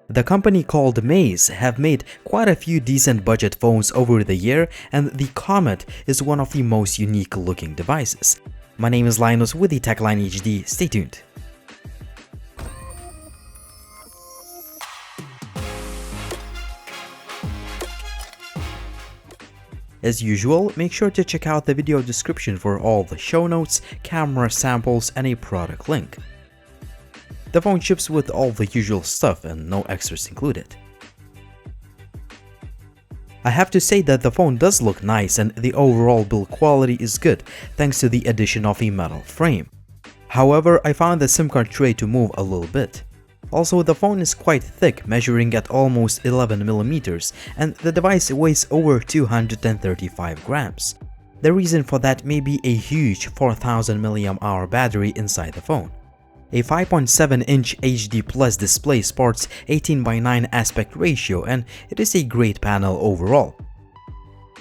The company called Maze have made quite a few decent budget phones over the year, and the Comet is one of the most unique looking devices. My name is Linus with the TechLine HD, stay tuned. As usual, make sure to check out the video description for all the show notes, camera samples, and a product link. The phone ships with all the usual stuff and no extras included. I have to say that the phone does look nice and the overall build quality is good thanks to the addition of a metal frame. However, I found the SIM card tray to move a little bit. Also, the phone is quite thick, measuring at almost 11mm, and the device weighs over 235 grams. The reason for that may be a huge 4000 mAh battery inside the phone. A 5.7-inch HD Plus display sports 18:9 aspect ratio, and it is a great panel overall.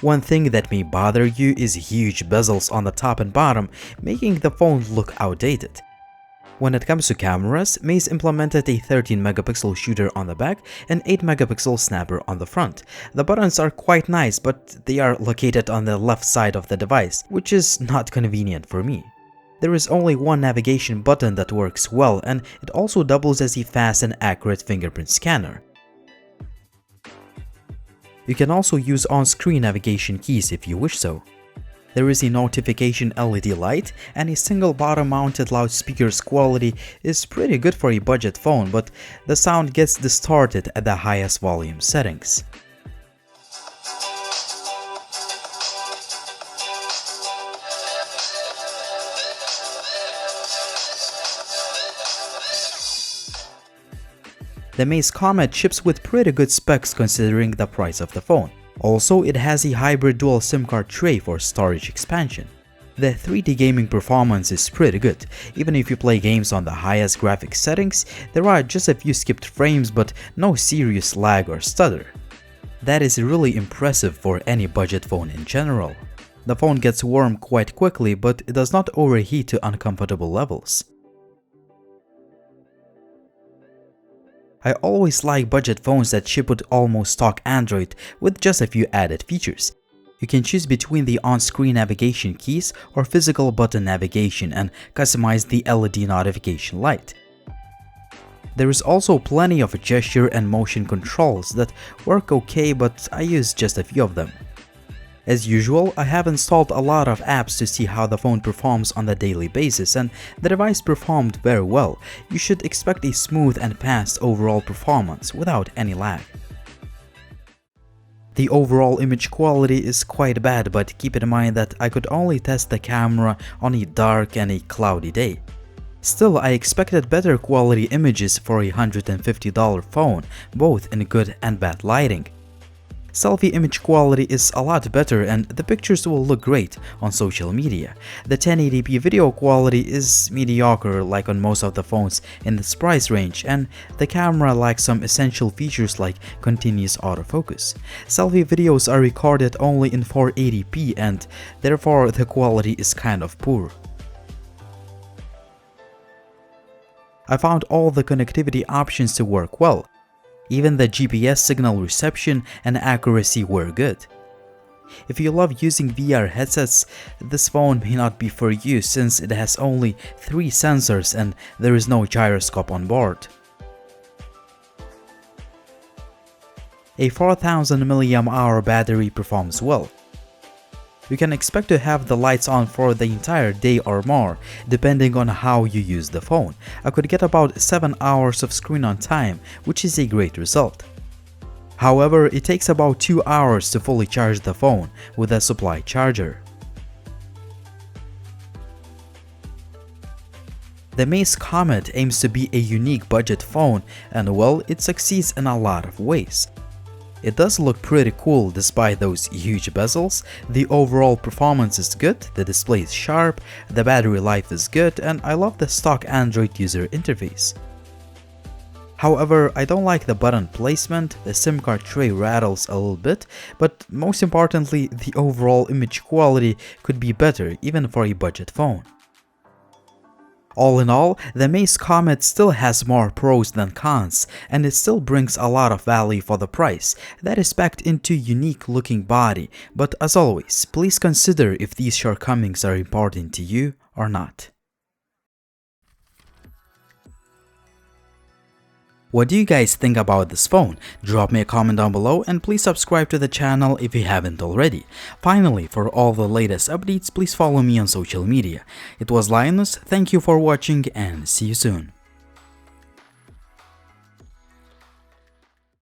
One thing that may bother you is huge bezels on the top and bottom, making the phone look outdated. When it comes to cameras, Maze implemented a 13-megapixel shooter on the back and 8-megapixel snapper on the front. The buttons are quite nice, but they are located on the left side of the device, which is not convenient for me. There is only one navigation button that works well, and it also doubles as a fast and accurate fingerprint scanner. You can also use on-screen navigation keys if you wish so. There is a notification LED light, and a single bottom-mounted loudspeaker's quality is pretty good for a budget phone, but the sound gets distorted at the highest volume settings. The Maze Comet ships with pretty good specs considering the price of the phone. Also, it has a hybrid dual SIM card tray for storage expansion. The 3D gaming performance is pretty good. Even if you play games on the highest graphics settings, there are just a few skipped frames but no serious lag or stutter. That is really impressive for any budget phone in general. The phone gets warm quite quickly, but it does not overheat to uncomfortable levels. I always like budget phones that ship with almost stock Android with just a few added features. You can choose between the on-screen navigation keys or physical button navigation and customize the LED notification light. There is also plenty of gesture and motion controls that work okay, but I use just a few of them. As usual, I have installed a lot of apps to see how the phone performs on a daily basis, and the device performed very well. You should expect a smooth and fast overall performance without any lag. The overall image quality is quite bad, but keep in mind that I could only test the camera on a dark and a cloudy day. Still, I expected better quality images for a $150 phone, both in good and bad lighting. Selfie image quality is a lot better and the pictures will look great on social media. The 1080p video quality is mediocre like on most of the phones in this price range, and the camera lacks some essential features like continuous autofocus. Selfie videos are recorded only in 480p and therefore the quality is kind of poor. I found all the connectivity options to work well. Even the GPS signal reception and accuracy were good. If you love using VR headsets, this phone may not be for you since it has only 3 sensors and there is no gyroscope on board. A 4000 mAh battery performs well. You can expect to have the lights on for the entire day or more, depending on how you use the phone. I could get about 7 hours of screen on time, which is a great result. However, it takes about 2 hours to fully charge the phone with a supply charger. The Maze Comet aims to be a unique budget phone, and well, it succeeds in a lot of ways. It does look pretty cool despite those huge bezels, the overall performance is good, the display is sharp, the battery life is good, and I love the stock Android user interface. However, I don't like the button placement, the SIM card tray rattles a little bit, but most importantly, the overall image quality could be better even for a budget phone. All in all, the Mace Comet still has more pros than cons, and it still brings a lot of value for the price. That is packed into unique looking body, but as always, please consider if these shortcomings are important to you or not. What do you guys think about this phone? Drop me a comment down below and please subscribe to the channel if you haven't already. Finally, for all the latest updates, please follow me on social media. It was Linus, thank you for watching and see you soon.